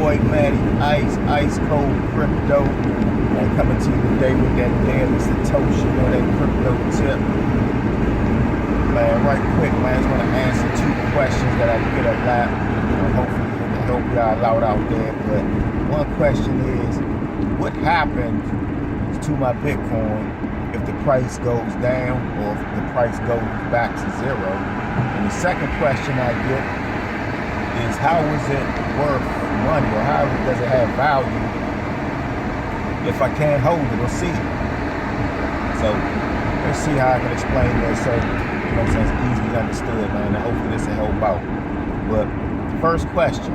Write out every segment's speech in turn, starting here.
boy Matty Ice Cold Crypto. I'm coming to you today with that daily SATOSHI or that crypto tip. Man, right quick, man, I just want to answer 2 questions that I get a lot. Hopefully it can help y'all out there. But one question is, what happens to my Bitcoin if the price goes down or if the price goes back to zero? And the second question I get is, how is it worth money, or how does it have value if I can't hold it or see it? So let's see how I can explain this so it's easily understood, man, and hopefully this will help out. But first question,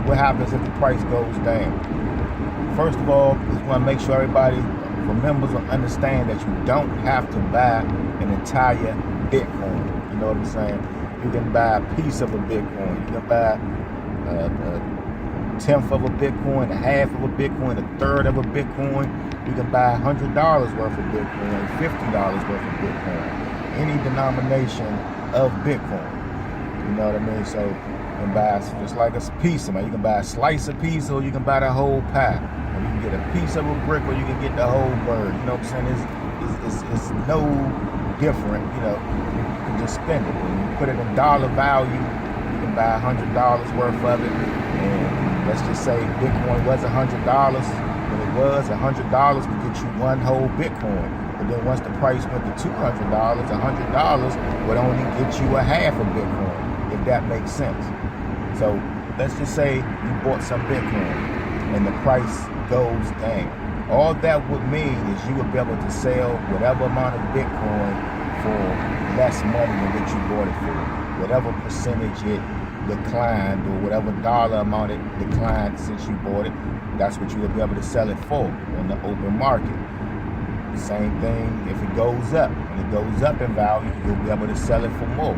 what happens if the price goes down? First of all, just want to make sure everybody remembers or understand that you don't have to buy an entire Bitcoin. You know what I'm saying? You can buy a piece of a Bitcoin. You can buy a tenth of a Bitcoin, a half of a Bitcoin, a third of a Bitcoin. You can buy $100 worth of Bitcoin, $50 worth of Bitcoin, any denomination of Bitcoin. You know what I mean? So you can buy just like a piece of it. You can buy a slice of piece, or you can buy the whole pie. Or you can get a piece of a brick, or you can get the whole bird. You know what I'm saying? It's no different. You know, you can just spend it. When you put it in dollar value, you can buy $100 worth of it. And let's just say Bitcoin was $100. When it was $100 would get you one whole Bitcoin. But then once the price went to $200, $100 would only get you a half a Bitcoin, if that makes sense. So let's just say you bought some Bitcoin and the price goes down. All that would mean is you would be able to sell whatever amount of Bitcoin for less money than what you bought it for. Whatever percentage it declined, or whatever dollar amount it declined since you bought it, that's what you would be able to sell it for on the open market. Same thing if it goes up. When it goes up in value, you'll be able to sell it for more.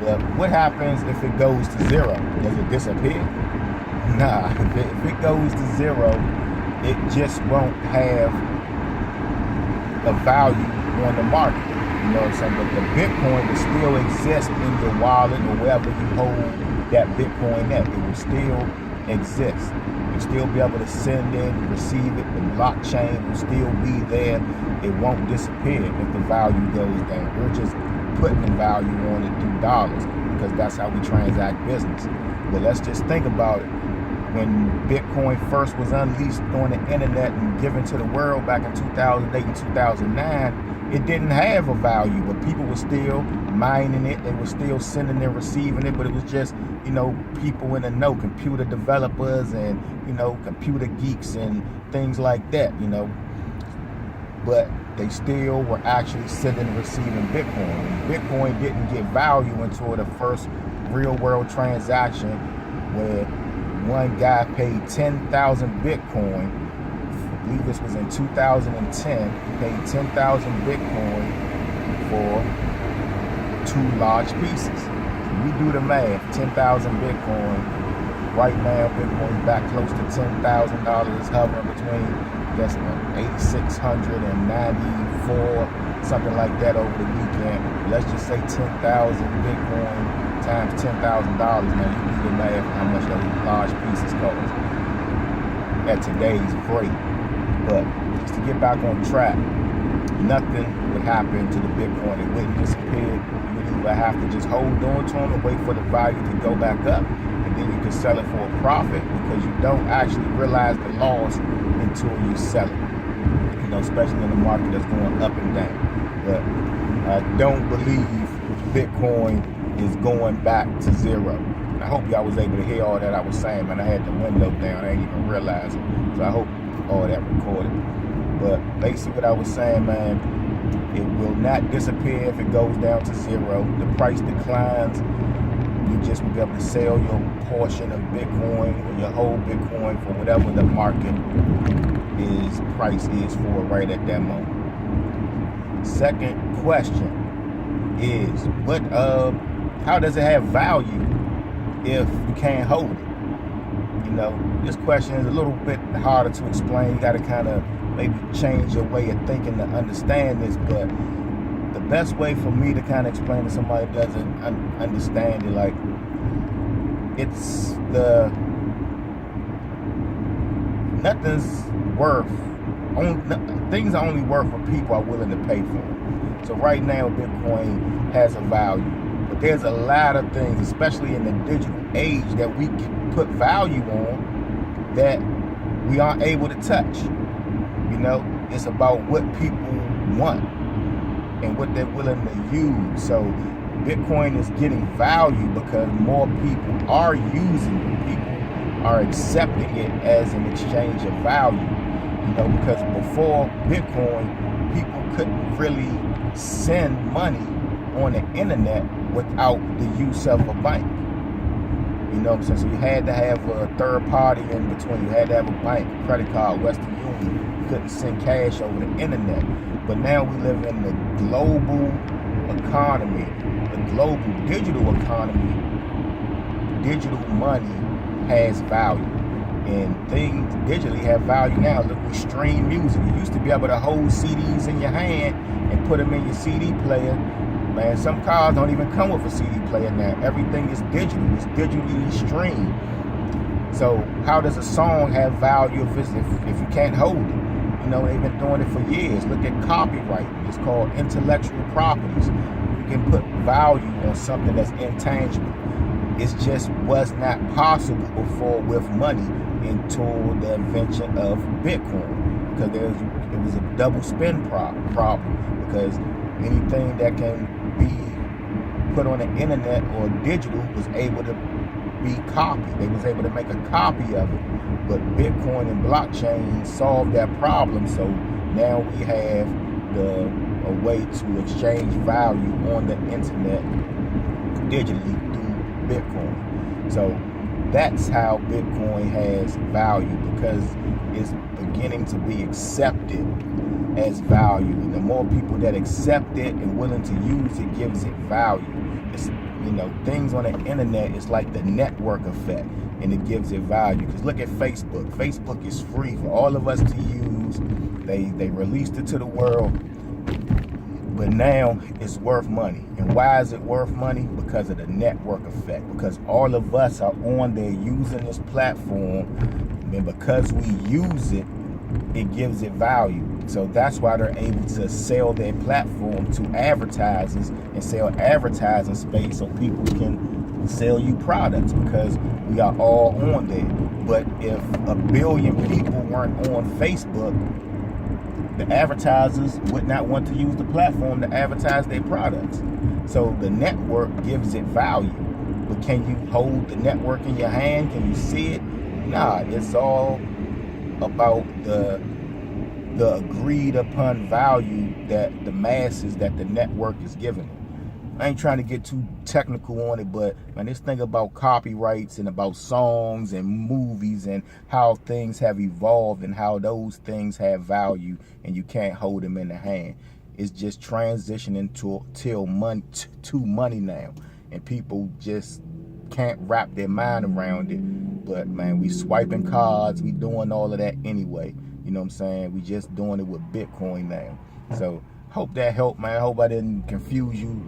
But what happens if it goes to zero? Does it disappear? Nah, if it goes to zero, it just won't have a value on the market. You know what I'm saying? But the Bitcoin will still exist in your wallet or wherever you hold that Bitcoin at. It will still exist. You'll still be able to send it, receive it. The blockchain will still be there. It won't disappear if the value goes down. We're just putting the value on it through dollars because that's how we transact business. But let's just think about it. When Bitcoin first was unleashed on the internet and given to the world back in 2008 and 2009, it didn't have a value, but people were still mining it. They were still sending and receiving it, but it was just, people in the know, computer developers and, computer geeks and things like that, But they still were actually sending and receiving Bitcoin. And Bitcoin didn't get value until the first real world transaction where one guy paid 10,000 Bitcoin. I believe this was in 2010. He paid 10,000 Bitcoin for 2 large pieces. We do the math, 10,000 Bitcoin. Right now, Bitcoin's back close to $10,000. It's hovering between, $8,600 and $94, something like that over the weekend. Let's just say 10,000 Bitcoin times $10,000. Now you do the math how much those large pieces cost at today's rate. But just to get back on track, nothing would happen to the Bitcoin. It wouldn't disappear. You would either have to just hold on to them and wait for the value to go back up, and then you can sell it for a profit because you don't actually realize the loss until you sell it. Especially in the market that's going up and down. But I don't believe Bitcoin is going back to zero. And I hope y'all was able to hear all that I was saying, man. I had the window down. I didn't even realize it. So I hope all that recorded. But basically what I was saying, man, it will not disappear if it goes down to zero. The price declines. You just will be able to sell your portion of Bitcoin or your whole Bitcoin for whatever the market price is for right at that moment. Second question is, how does it have value if you can't hold it? This question is a little bit harder to explain. You got to kind of maybe change your way of thinking to understand this, but the best way for me to kind of explain to somebody who doesn't understand it, like, it's the nothing's worth, things are only worth what people are willing to pay for. So right now, Bitcoin has a value. But there's a lot of things, especially in the digital age, that we can put value on that we aren't able to touch. You know, it's about what people want and what they're willing to use. So Bitcoin is getting value because more people are using it. People are accepting it as an exchange of value. You know, because before Bitcoin, people couldn't really send money on the internet without the use of a bank. You know what I'm saying? So you had to have a third party in between. You had to have a bank, a credit card, Western Union. You couldn't send cash over the internet. But now we live in the global economy, the global digital economy. Digital money has value. And things digitally have value now. Look, we stream music. You used to be able to hold CDs in your hand and put them in your CD player. Man, some cars don't even come with a CD player now. Everything is digital. It's digitally streamed. So how does a song have value if you can't hold it? You know, they've been doing it for years. Look at copyright. It's called intellectual properties. You can put value on something that's intangible. It just was not possible before with money until the invention of Bitcoin, because it was a double spin problem, because anything that can be put on the internet or digital was able to be copied. They was able to make a copy of it. But Bitcoin and blockchain solved that problem. So now we have a way to exchange value on the internet digitally through Bitcoin. So that's how Bitcoin has value, because it's beginning to be accepted as value. And the more people that accept it and willing to use it gives it value. It's, you know, things on the internet is like the network effect, and it gives it value. Because look at Facebook. Facebook is free for all of us to use. They released it to the world, but now it's worth money. And why is it worth money? Because of the network effect. Because all of us are on there using this platform, and because we use it, it gives it value. So that's why they're able to sell their platform to advertisers and sell advertising space so people can sell you products, because we are all on there. But if 1 billion people weren't on Facebook, the advertisers would not want to use the platform to advertise their products. So the network gives it value. But can you hold the network in your hand? Can you see it? Nah, it's all about the agreed upon value that the masses, that the network is giving it. I ain't trying to get too technical on it, but man, this thing about copyrights and about songs and movies and how things have evolved and how those things have value and you can't hold them in the hand. It's just transitioning to money now, and people just can't wrap their mind around it. But man, we swiping cards, we doing all of that anyway. You know what I'm saying? We just doing it with Bitcoin now. So hope that helped, man. I hope I didn't confuse you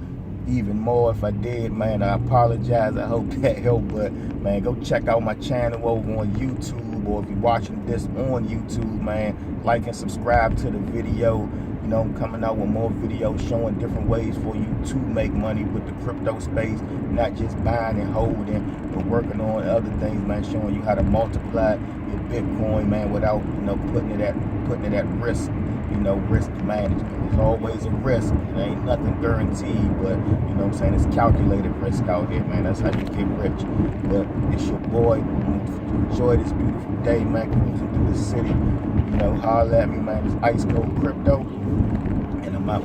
even more. If I did, man, I apologize. I hope that helped. But man, go check out my channel over on YouTube, or if you're watching this on YouTube, man, like and subscribe to the video. You know, I'm coming out with more videos showing different ways for you to make money with the crypto space, not just buying and holding, but working on other things, man, showing you how to multiply your Bitcoin, man, without, you know, putting it at risk, you know, risk management. There's always a risk. There ain't nothing guaranteed, but, you know what I'm saying, it's calculated risk out here, man. That's how you get rich. But it's your boy. Enjoy this beautiful day, man, cruising through the city. You know, holler at me, man. It's Ice Cold Crypto, and I'm out.